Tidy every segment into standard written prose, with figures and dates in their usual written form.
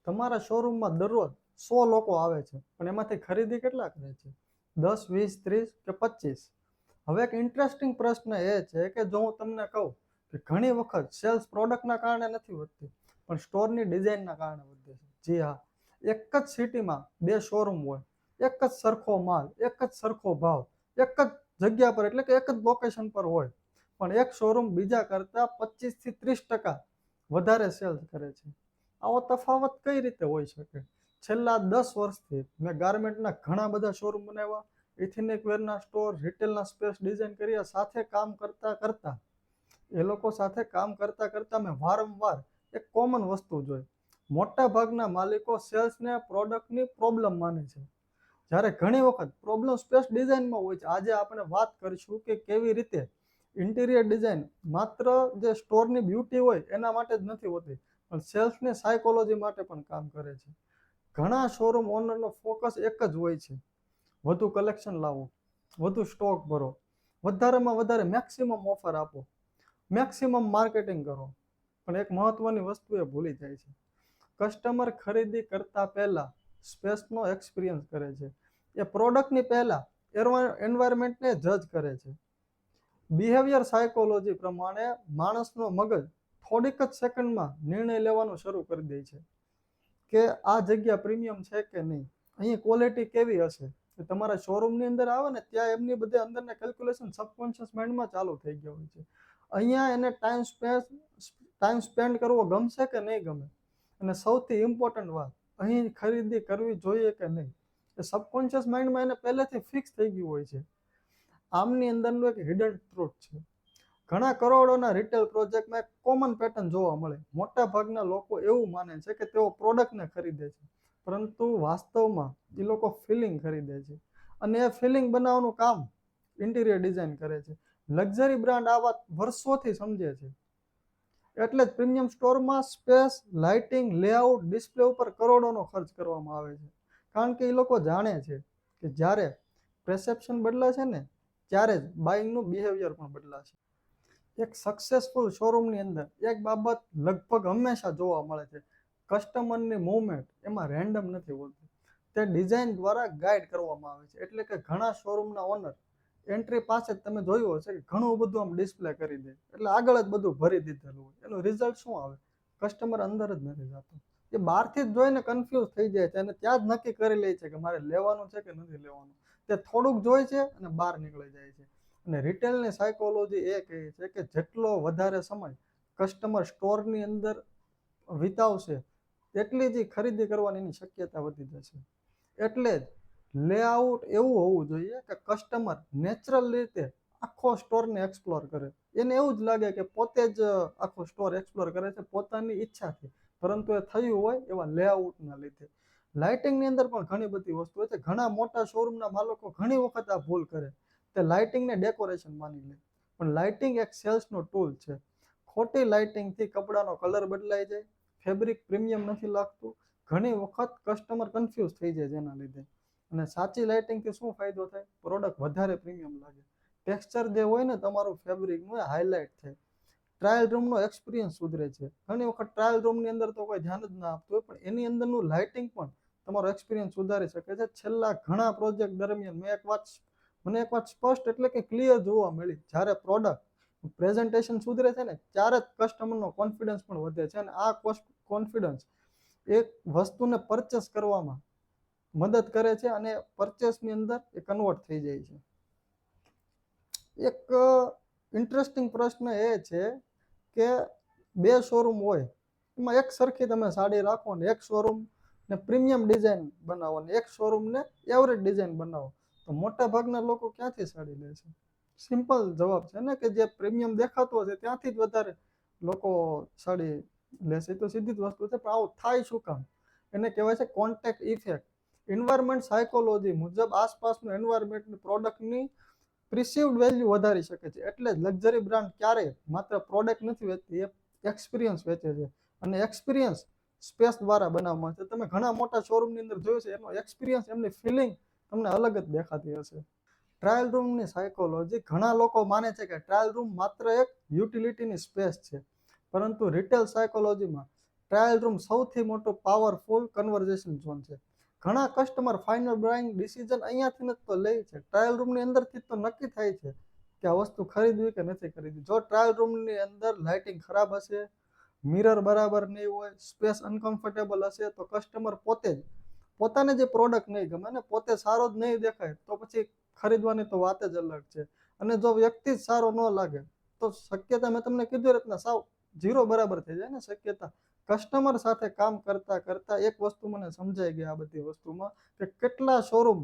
તમારા શોરૂમમાં દરરોજ 100 લોકો આવે છે, પણ એમાંથી ખરીદી કેટલા કરે છે? 10, 20, 30 કે 25? હવે એક ઇન્ટરેસ્ટિંગ પ્રશ્ન એ છે કે જો હું તમને કહું કે ઘણી વખત સેલ્સ પ્રોડક્ટના કારણે નથી વધતી, પણ સ્ટોરની ડિઝાઇનના કારણે વધે છે. જી હા, એક જ સિટીમાં 2 શોરૂમ હોય, એક જ સરખો માલ, એક જ સરખો ભાવ, એક જ જગ્યા પર, એટલે કે એક જ લોકેશન પર હોય, પણ એક શોરૂમ બીજા કરતાં 25 થી 30% વધારે સેલ્સ કરે છે. આવો તફાવત કઈ રીતે હોઈ શકે? છેલ્લા 10 વર્ષથી મેં ગાર્મેન્ટના ઘણા બધા શોરૂમ બનાવ્યા, ઇથેનિક વેરના સ્ટોર, રિટેલના સ્પેસ ડિઝાઇન કર્યા. સાથે કામ કરતા મેં વારંવાર એક કોમન વસ્તુ જોઈ. મોટા ભાગના માલિકો સેલ્સને પ્રોડક્ટની પ્રોબ્લેમ માને છે, જ્યારે ઘણી વખત પ્રોબ્લેમ સ્પેસ ડિઝાઇનમાં હોય છે. આજે આપણે વાત કરીશું કે કેવી રીતે ઇન્ટિરિયર ડિઝાઇન માત્ર જે સ્ટોરની બ્યુટી હોય એના માટે જ નથી હોતી, પણ સેલ્સની સાયકોલોજી માટે પણ કામ કરે છે. ઘણા શોરૂમ ઓનરનો ફોકસ એક જ હોય છે: વધુ કલેક્શન લાવો, વધુ સ્ટોક ભરો, વધારેમાં વધારે મેક્સિમમ ઓફર આપો, મેક્સિમમ માર્કેટિંગ કરો. પણ એક મહત્વની વસ્તુ એ ભૂલી જાય છે: કસ્ટમર ખરીદી કરતા પહેલા સ્પેસનો એક્સપિરિયન્સ કરે છે. એ પ્રોડક્ટની પહેલા એન્વાયરમેન્ટને જજ કરે છે. બિહેવિયર સાયકોલોજી પ્રમાણે માણસનો મગજ થોડીક જ સેકન્ડમાં નિર્ણય લેવાનું શરૂ કરી દે છે કે આ જગ્યા પ્રીમિયમ છે કે નહીં, અહીં ક્વોલિટી કેવી હશે. તમારા શોરૂમની અંદર આવે ને ત્યાં એમની બધે અંદરના કેલ્ક્યુલેશન સબકોન્શિયસ માઇન્ડમાં ચાલુ થઈ ગયા હોય છે. અહીંયા એને ટાઈમ સ્પેન્ડ કરવો ગમશે કે નહીં ગમે, અને સૌથી ઇમ્પોર્ટન્ટ વાત, અહીં ખરીદી કરવી જોઈએ કે નહીં, એ સબકોન્શિયસ માઇન્ડમાં એને પહેલેથી ફિક્સ થઈ ગયું હોય છે. આમની અંદરનું એક હિડન ટ્રુથ છે. ઘણા કરોડોના રિટેલ પ્રોજેક્ટમાં એક કોમન પેટર્ન જોવા મળે. મોટા ભાગના લોકો એવું માને છે કે તેઓ પ્રોડક્ટને ખરીદે છે, પરંતુ વાસ્તવમાં એ લોકો ફિલિંગ ખરીદે છે, અને એ ફિલિંગ બનાવવાનું કામ ઇન્ટિરિયર ડિઝાઇન કરે છે. લક્ઝરી બ્રાન્ડ આ વાત વર્ષોથી સમજે છે. એટલે જ પ્રીમિયમ સ્ટોરમાં સ્પેસ, લાઇટિંગ, લેઆઉટ, ડિસ્પ્લે ઉપર કરોડોનો ખર્ચ કરવામાં આવે છે. કારણ કે એ લોકો જાણે છે કે જ્યારે perception બદલાશે ને ત્યારે જ બાઇંગનું બિહેવિયર પણ બદલાશે. એક સક્સેસફુલ શોરૂમની અંદર એક બાબત લગભગ હંમેશા જોવા મળે છે: કસ્ટમરની મૂવમેન્ટ એમાં રેન્ડમ નથી હોતી, તે ડિઝાઇન દ્વારા ગાઈડ કરવામાં આવે છે. એટલે કે ઘણા શોરૂમના ઓનર એન્ટ્રી પાસે જ તમે જોયું હશે કે ઘણું બધું આમ ડિસ્પ્લે કરી દે, એટલે આગળ જ બધું ભરી દીધેલું હોય. એનું રિઝલ્ટ શું આવે? કસ્ટમર અંદર જ નથી જતો, એ બહારથી જ જોઈને કન્ફ્યુઝ થઈ જાય છે અને ત્યાં જ નક્કી કરી લે છે કે મારે લેવાનું છે કે નથી લેવાનું. તે થોડુંક જોઈ છે અને બહાર નીકળી જાય છે. અને રિટેલની સાયકોલોજી એ કહે છે કે જેટલો વધારે સમય કસ્ટમર સ્ટોરની અંદર વિતાવશે, એટલી જ ખરીદી કરવાની એની શક્યતા વધી જશે. એટલે જ લેઆઉટ એવું હોવું જોઈએ કે કસ્ટમર નેચરલ રીતે આખો સ્ટોરને એક્સપ્લોર કરે. એને એવું જ લાગે કે પોતે જ આખો સ્ટોર એક્સપ્લોર કરે છે પોતાની ઈચ્છાથી, પરંતુ એ થયું હોય એવા લેઆઉટના લીધે. લાઇટિંગની અંદર પણ ઘણી બધી વસ્તુ હોય છે. ઘણા મોટા શોરૂમના માલિકો ઘણી વખત આ ભૂલ કરે. તે લાઇટિંગને ડેકોરેશન માની લે, પણ લાઇટિંગ એક સેલ્સનો ટૂલ છે. ખોટી લાઇટિંગથી કપડાનો કલર બદલાઈ જાય, ફેબ્રિક પ્રીમિયમ નથી લાગતું, ઘણી વખત કસ્ટમર કન્ફ્યુઝ થઈ જાય જેના લીધે. અને સાચી લાઇટિંગથી શું ફાયદો થાય? પ્રોડક્ટ વધારે પ્રીમિયમ લાગે, ટેક્સચર જે હોય ને તમારું ફેબ્રિકનું એ હાઇલાઇટ થાય, ટ્રાયલ રૂમનો એક્સપિરિયન્સ સુધરે છે. ઘણી વખત ટ્રાયલ રૂમની અંદર તો કોઈ ધ્યાન જ ના આપતું હોય, પણ એની અંદરનું લાઇટિંગ પણ તમારો એક્સપિરિયન્સ સુધારી શકે છે. છેલ્લા ઘણા પ્રોજેક્ટ દરમિયાન મને એક વાત સ્પષ્ટ એટલે કે ક્લિયર જોવા મળી: જ્યારે પ્રોડક્ટ પ્રેઝન્ટેશન સુધરે છે ને ત્યારે જ કસ્ટમરનો કોન્ફિડન્સ પણ વધે છે, અને આ કોન્ફિડન્સ એક વસ્તુને પરચેસ કરવામાં મદદ કરે છે અને પરચેસની અંદર એ કન્વર્ટ થઈ જાય છે. એક ઇન્ટરેસ્ટિંગ પ્રશ્ન એ છે કે 2 શોરૂમ હોય, એમાં એક સરખી તમે સાડી રાખો ને એક શોરૂમને પ્રીમિયમ ડિઝાઇન બનાવો ને એક શોરૂમને એવરેજ ડિઝાઇન બનાવો, તો મોટા ભાગના લોકો ક્યાંથી સાડી લે છે? સિમ્પલ જવાબ છે ને કે જે પ્રીમિયમ દેખાતો હશે ત્યાંથી જ વધારે લોકો સાડી લેશે. તો સીધી જ વસ્તુ છે, પણ આવું થાય શું કામ? એને કહેવાય છે કોન્ટેક્ટ ઇફેક્ટ. એન્વાયરમેન્ટ સાયકોલોજી મુજબ આસપાસનું એન્વાયરમેન્ટ પ્રોડક્ટની પ્રિસીવ્ડ વેલ્યુ વધારી શકે છે. એટલે જ લક્ઝરી બ્રાન્ડ ક્યારેય માત્ર પ્રોડક્ટ નથી વેચતી, એ એક્સપિરિયન્સ વેચે છે, અને એક્સપિરિયન્સ સ્પેસ દ્વારા બનાવવામાં આવે છે. તમે ઘણા મોટા શોરૂમની અંદર જોયું છે, એનો એક્સપિરિયન્સ, એમની ફિલિંગ તમને અલગ જ દેખાતી હશે. ટ્રાયલ રૂમની સાયકોલોજી: ઘણા લોકો માને છે કે ટ્રાયલ રૂમ માત્ર એક યુટિલિટીની સ્પેસ છે, પરંતુ રિટેલ સાયકોલોજીમાં ટ્રાયલ રૂમ સૌથી મોટો પાવરફુલ કન્વર્ઝેશન ઝોન છે. ઘણા કસ્ટમર ફાઇનલ બાઇંગ ડિસિઝન અહીંયાથી જ તો લે છે. ટ્રાયલ રૂમની અંદરથી તો નક્કી થાય છે કે આ વસ્તુ ખરીદવી કે નથી ખરીદવી. જો ટ્રાયલ રૂમની અંદર લાઇટિંગ ખરાબ હશે, મિરર બરાબર નહીં હોય, સ્પેસ અનકમ્ફર્ટેબલ હશે, તો કસ્ટમર પોતે જ પોતાને જે પ્રોડક્ટ નહીં ગમે ને પોતે સારો જ નહીં દેખાય તો પછી ખરીદવાની તો વાત જ અલગ છે. અને જો વ્યક્તિ જ સારો ન લાગે તો શક્યતા મેં તમને કીધું રીતના સાવ ઝીરો બરાબર થઈ જાય ને શક્યતા. કસ્ટમર સાથે કામ કરતા કરતા એક વસ્તુ મને સમજાઈ ગઈ આ બધી વસ્તુમાં કે કેટલા શોરૂમ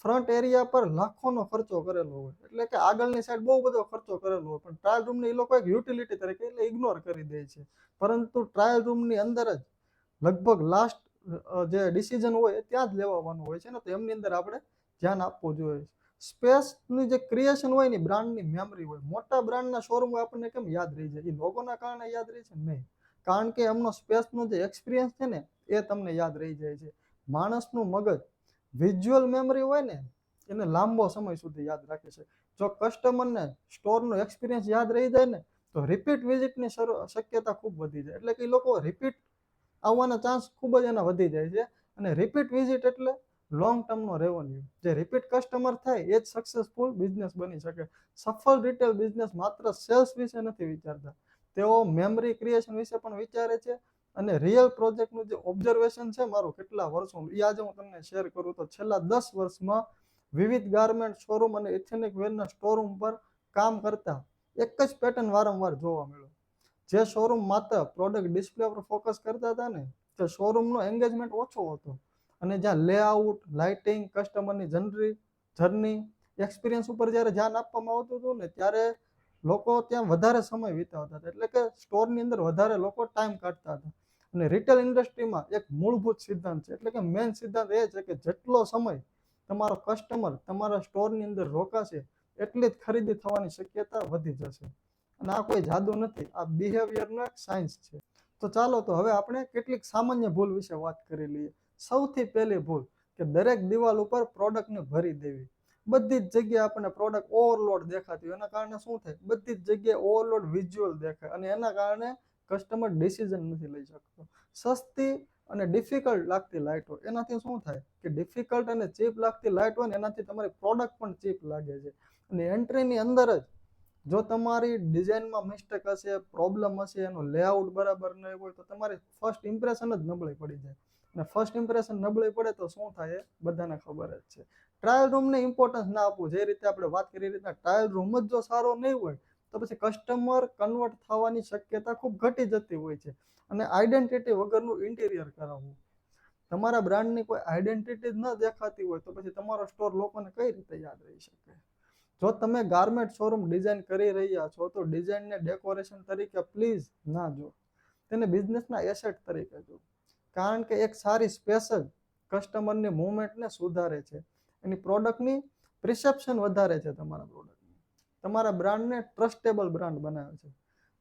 ફ્રન્ટ એરિયા પર લાખોનો ખર્ચો કરેલો હોય, એટલે કે આગળની સાઈડ બહુ બધો ખર્ચો કરેલો હોય, પણ ટ્રાયલ રૂમને એ લોકો એક યુટિલિટી તરીકે એટલે ઇગ્નોર કરી દે છે. પરંતુ ટ્રાયલ રૂમની અંદર જ લગભગ લાસ્ટ જે ડિસિઝન હોય એ ત્યાં જ લેવાનું હોય છે ને, તો એમની અંદર આપણે ધ્યાન આપવું જોઈએ. સ્પેસની જે ક્રિએશન હોય ને બ્રાન્ડની મેમરી હોય. મોટા બ્રાન્ડના શોરૂમ આપણને કેમ યાદ રહી જાય? એ લોગોના કારણે યાદ રહી છે નહીં, કારણ કે એમનો સ્પેસનો જે એક્સપિરિયન્સ છે ને એ તમને યાદ રહી જાય છે. માણસનું મગજ વિઝ્યુઅલ મેમરી હોય ને એને લાંબો સમય સુધી યાદ રાખે છે. જો કસ્ટમરને સ્ટોરનો એક્સપિરિયન્સ યાદ રહી જાય ને તો રિપીટ વિઝિટની શક્યતા ખૂબ વધી જાય. એટલે કે એ લોકો રિપીટ આવવાના ચાન્સ ખૂબ જ એના વધી જાય છે. અને રિપીટ વિઝિટ એટલે લોંગ ટર્મનો રેવન્યુ. જે રિપીટ કસ્ટમર થાય એ જ સક્સેસફુલ બિઝનેસ બની શકે. સફળ રિટેલ બિઝનેસ માત્ર સેલ્સ વિશે નથી વિચારતા, તેઓ મેમરી ક્રિએશન વિશે પણ વિચારે છે. અને રિયલ પ્રોજેક્ટનું જે ઓબ્ઝર્વેશન છે મારું કેટલા વર્ષોનું, એ આજે હું તમને શેર કરું તો છેલ્લા 10 વર્ષમાં વિવિધ ગાર્મેન્ટ શોરૂમ અને એથેનિક વેરના શોરૂમ પર કામ કરતા એક જ પેટર્ન વારંવાર જોવા મળ્યો. જે શોરૂમ માત્ર પ્રોડક્ટ ડિસ્પ્લે પર ફોકસ કરતા હતા ને તે શોરૂમનો એન્ગેજમેન્ટ ઓછો હતો. અને જ્યાં લેઆઉટ, લાઇટિંગ, કસ્ટમરની જર્ની, એક્સપિરિયન્સ ઉપર જ્યારે ધ્યાન આપવામાં આવતું હતું ને ત્યારે લોકો ત્યાં વધારે સમય વિતાવતા હતા. એટલે કે સ્ટોરની અંદર વધારે લોકો ટાઈમ કાઢતા હતા. અને રિટેલ ઇન્ડસ્ટ્રીમાં એક મૂળભૂત સિદ્ધાંત છે, એટલે કે મેઇન સિદ્ધાંત એ છે કે જેટલો સમય તમારો કસ્ટમર તમારા સ્ટોરની અંદર રોકાશે એટલી જ ખરીદી થવાની શક્યતા વધી જશે. અને આ કોઈ જાદુ નથી, આ બિહેવિયરનો એક સાયન્સ છે. તો ચાલો તો હવે આપણે કેટલીક સામાન્ય ભૂલ વિશે વાત કરી લઈએ. સૌથી પહેલી ભૂલ કે દરેક દિવાલ ઉપર પ્રોડક્ટને ભરી દેવી. બધી જ જગ્યાએ આપણને પ્રોડક્ટ ઓવરલોડ દેખાતી હોય. એના કારણે શું થાય? બધી જ જગ્યાએ ઓવરલોડ વિઝ્યુઅલ દેખાય અને એના કારણે કસ્ટમર ડિસિઝન નથી લઈ શકતો. સસ્તી અને ડિફિકલ્ટ લાગતી લાઇટ હોય એનાથી શું થાય કે ડિફિકલ્ટ અને ચીપ લાગતી લાઇટ હોય ને એનાથી તમારી પ્રોડક્ટ પણ ચીપ લાગે છે. અને એન્ટ્રીની અંદર જ જો તમારી ડિઝાઇનમાં મિસ્ટેક હશે, પ્રોબ્લેમ હશે, એનો લેઆઉટ બરાબર નહીં હોય તો તમારી ફર્સ્ટ ઇમ્પ્રેશન જ નબળી પડી જાય. અને ફર્સ્ટ ઇમ્પ્રેશન નબળી પડે તો શું થાય એ બધાને ખબર જ છે. ટ્રાયલ રૂમને ઇમ્પોર્ટન્સ ના આપવું. જે રીતે આપણે વાત કરી રીતના ટ્રાયલ રૂમ જ જો સારો નહીં હોય તો પછી કસ્ટમર કન્વર્ટ થવાની શક્યતા ખૂબ ઘટી જતી હોય છે. અને આઈડેન્ટિટી વગરનું ઇન્ટિરિયર કરાવવું. તમારા બ્રાન્ડની કોઈ આઈડેન્ટિટી જ ન દેખાતી હોય તો પછી તમારો સ્ટોર લોકોને કઈ રીતે યાદ રહી શકે? જો તમે ગાર્મેન્ટ શોરૂમ ડિઝાઇન કરી રહ્યા છો તો ડિઝાઇનને ડેકોરેશન તરીકે પ્લીઝ ના જો, તેને બિઝનેસના એસેટ તરીકે જો. કારણ કે એક સારી સ્પેસ જ કસ્ટમરની મૂવમેન્ટને સુધારે છે, એની પ્રોડક્ટની પ્રિસેપ્શન વધારે છે, તમારા પ્રોડક્ટની તમારા બ્રાન્ડને ટ્રસ્ટેબલ બ્રાન્ડ બનાવે છે,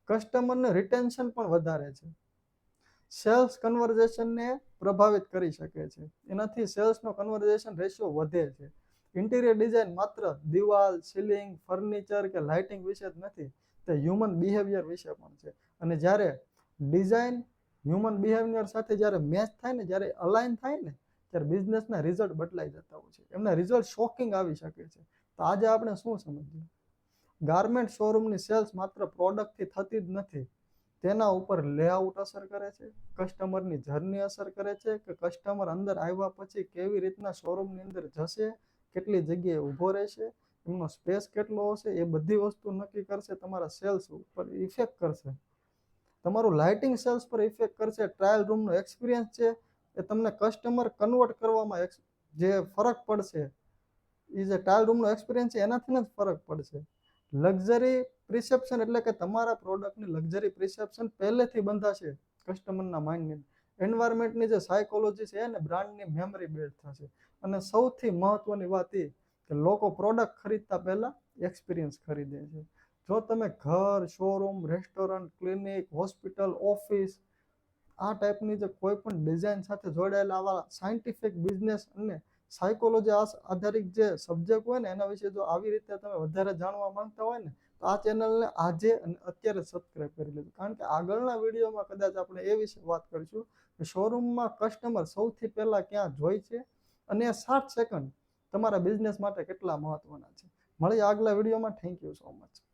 કસ્ટમરને રિટેન્શન પણ વધારે છે, સેલ્સ કન્વર્ઝેશનને પ્રભાવિત કરી શકે છે. એનાથી સેલ્સનો કન્વર્ઝેશન રેશિયો વધે છે. ઇન્ટિરિયર ડિઝાઇન માત્ર દિવાલ, સીલિંગ, ફર્નિચર કે લાઇટિંગ વિશે જ નથી, તે હ્યુમન બિહેવિયર વિશે પણ છે. અને જ્યારે ડિઝાઇન હ્યુમન બિહેવિયર સાથે જ્યારે મેચ થાય ને, જ્યારે અલાઇન થાય ને ત્યારે બિઝનેસના રિઝલ્ટ બદલાઈ જતા હોય છે. એમના રિઝલ્ટ શોકિંગ આવી શકે છે. તો આજે આપણે શું સમજીએ? ગાર્મેન્ટ શોરૂમની સેલ્સ માત્ર પ્રોડક્ટથી થતી જ નથી, તેના ઉપર લેઆઉટ અસર કરે છે, કસ્ટમરની જર્ની અસર કરે છે, કે કસ્ટમર અંદર આવ્યા પછી કેવી રીતના શોરૂમની અંદર જશે, કેટલી જગ્યાએ ઊભો રહેશે, એમનો સ્પેસ કેટલો હશે, એ બધી વસ્તુ નક્કી કરશે, તમારા સેલ્સ ઉપર ઇફેક્ટ કરશે. તમારું લાઇટિંગ સેલ્સ પર ઇફેક્ટ કરશે. ટ્રાયલ રૂમનો એક્સપિરિયન્સ છે એ તમને કસ્ટમર કન્વર્ટ કરવામાં જે ફરક પડશે એ જે ટ્રાયલ રૂમનો એક્સપિરિયન્સ છે એનાથી જ ફરક પડશે. લક્ઝરી પ્રિસેપ્શન એટલે કે તમારા પ્રોડક્ટની લક્ઝરી પ્રિસેપ્શન પહેલેથી બંધાશે કસ્ટમરના માઇન્ડની. એન્વાયરમેન્ટની જે સાયકોલોજી છે એને બ્રાન્ડની મેમરી બિલ્ડ થશે. અને સૌથી મહત્વની વાત એ કે લોકો પ્રોડક્ટ ખરીદતા પહેલા એક્સપિરિયન્સ ખરીદે છે. જો તમે ઘર, showroom, restaurant, clinic, hospital, office આ ટાઈપની જે કોઈ પણ ડિઝાઇન સાથે જોડાયેલા આવા સાયન્ટિફિક બિઝનેસ અને સાયકોલોજી આધારિત જે સબ્જેક્ટ હોય ને એના વિશે જો આવી રીતે તમે વધારે જાણવા માંગતા હોય ને તો આ ચેનલને આજે અને અત્યારે સબસ્ક્રાઇબ કરી લેજો, કારણ કે આગળના વિડીયોમાં કદાચ આપણે એ વિશે વાત કરીશું કે શોરૂમમાં કસ્ટમર સૌથી પહેલા ક્યાં જોઈ છે અને 60 સેકન્ડ તમારા બિઝનેસ માટે કેટલા મહત્વના છે. મળીએ આગલા વિડીયોમાં. Thank you so much.